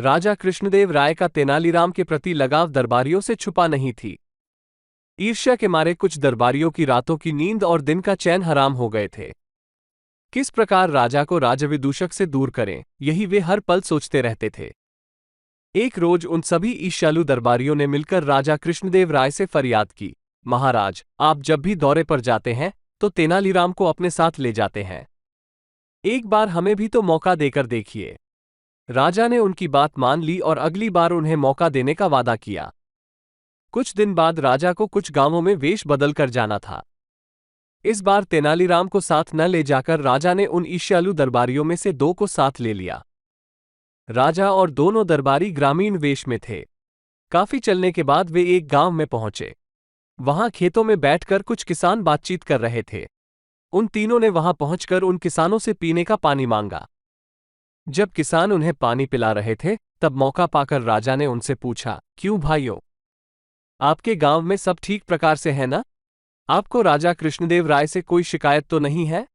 राजा कृष्णदेव राय का तेनालीराम के प्रति लगाव दरबारियों से छुपा नहीं थी। ईर्ष्या के मारे कुछ दरबारियों की रातों की नींद और दिन का चैन हराम हो गए थे। किस प्रकार राजा को राजविदूषक से दूर करें, यही वे हर पल सोचते रहते थे। एक रोज उन सभी ईर्ष्यालु दरबारियों ने मिलकर राजा कृष्णदेव राय से फरियाद की, महाराज, आप जब भी दौरे पर जाते हैं तो तेनालीराम को अपने साथ ले जाते हैं। एक बार हमें भी तो मौका देकर देखिए। राजा ने उनकी बात मान ली और अगली बार उन्हें मौका देने का वादा किया। कुछ दिन बाद राजा को कुछ गांवों में वेश बदल कर जाना था। इस बार तेनालीराम को साथ न ले जाकर राजा ने उन ईर्ष्यालु दरबारियों में से 2 को साथ ले लिया। राजा और दोनों दरबारी ग्रामीण वेश में थे। काफी चलने के बाद वे एक गांव में पहुंचे। वहां खेतों में बैठकर कुछ किसान बातचीत कर रहे थे। उन तीनों ने वहां पहुंचकर उन किसानों से पीने का पानी मांगा। जब किसान उन्हें पानी पिला रहे थे, तब मौका पाकर राजा ने उनसे पूछा, क्यों भाइयों, आपके गांव में सब ठीक प्रकार से है ना? आपको राजा कृष्णदेव राय से कोई शिकायत तो नहीं है?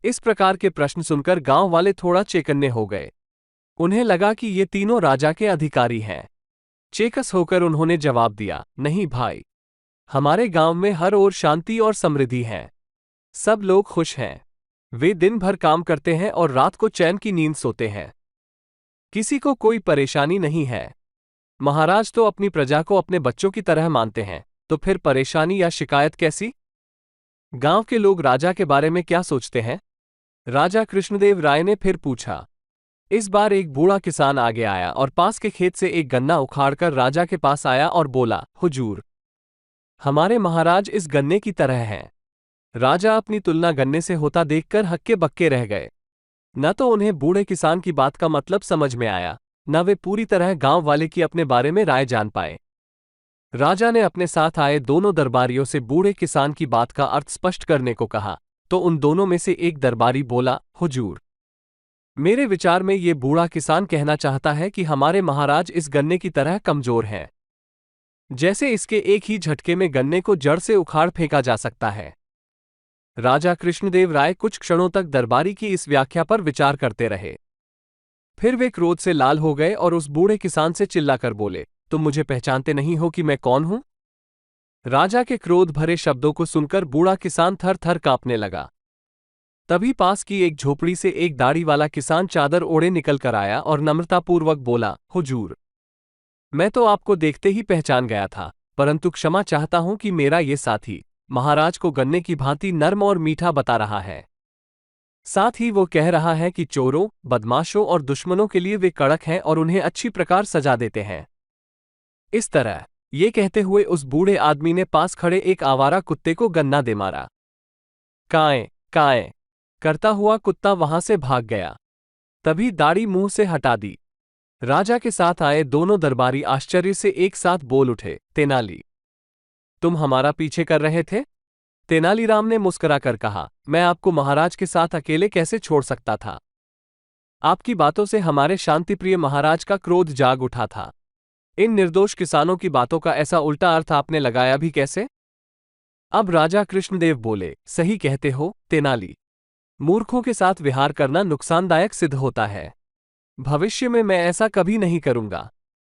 इस प्रकार के प्रश्न सुनकर गांव वाले थोड़ा चौकन्ने हो गए। उन्हें लगा कि ये तीनों राजा के अधिकारी हैं। चेकस होकर उन्होंने जवाब दिया, नहीं भाई, हमारे गांव में हर ओर शांति और समृद्धि है। सब लोग खुश हैं। वे दिन भर काम करते हैं और रात को चैन की नींद सोते हैं। किसी को कोई परेशानी नहीं है। महाराज तो अपनी प्रजा को अपने बच्चों की तरह मानते हैं, तो फिर परेशानी या शिकायत कैसी? गांव के लोग राजा के बारे में क्या सोचते हैं? राजा कृष्णदेव राय ने फिर पूछा। इस बार एक बूढ़ा किसान आगे आया और पास के खेत से एक गन्ना उखाड़कर राजा के पास आया और बोला, हुजूर, हमारे महाराज इस गन्ने की तरह हैं। राजा अपनी तुलना गन्ने से होता देखकर हक्के बक्के रह गए। न तो उन्हें बूढ़े किसान की बात का मतलब समझ में आया, न वे पूरी तरह गांव वाले की अपने बारे में राय जान पाए। राजा ने अपने साथ आए दोनों दरबारियों से बूढ़े किसान की बात का अर्थ स्पष्ट करने को कहा, तो उन दोनों में से एक दरबारी बोला, हुजूर, मेरे विचार में ये बूढ़ा किसान कहना चाहता है कि हमारे महाराज इस गन्ने की तरह कमजोर हैं, जैसे इसके एक ही झटके में गन्ने को जड़ से उखाड़ फेंका जा सकता है। राजा कृष्णदेव राय कुछ क्षणों तक दरबारी की इस व्याख्या पर विचार करते रहे। फिर वे क्रोध से लाल हो गए और उस बूढ़े किसान से चिल्लाकर बोले, तुम मुझे पहचानते नहीं हो कि मैं कौन हूं? राजा के क्रोध भरे शब्दों को सुनकर बूढ़ा किसान थर थर कांपने लगा। तभी पास की एक झोपड़ी से एक दाढ़ी वाला किसान चादर ओढ़े निकल कर आया और नम्रतापूर्वक बोला, हुजूर, मैं तो आपको देखते ही पहचान गया था, परंतु क्षमा चाहता हूं कि मेरा ये साथी महाराज को गन्ने की भांति नर्म और मीठा बता रहा है। साथ ही वो कह रहा है कि चोरों, बदमाशों और दुश्मनों के लिए वे कड़क हैं और उन्हें अच्छी प्रकार सजा देते हैं। इस तरह ये कहते हुए उस बूढ़े आदमी ने पास खड़े एक आवारा कुत्ते को गन्ना दे मारा। काएं काएं करता हुआ कुत्ता वहां से भाग गया। तभी दाढ़ी मुंह से हटा दी। राजा के साथ आए दोनों दरबारी आश्चर्य से एक साथ बोल उठे, तेनाली, तुम हमारा पीछे कर रहे थे? तेनालीराम ने मुस्कुराकर कहा, मैं आपको महाराज के साथ अकेले कैसे छोड़ सकता था? आपकी बातों से हमारे शांतिप्रिय महाराज का क्रोध जाग उठा था। इन निर्दोष किसानों की बातों का ऐसा उल्टा अर्थ आपने लगाया भी कैसे? अब राजा कृष्णदेव बोले, सही कहते हो तेनाली, मूर्खों के साथ विहार करना नुकसानदायक सिद्ध होता है। भविष्य में मैं ऐसा कभी नहीं करूंगा।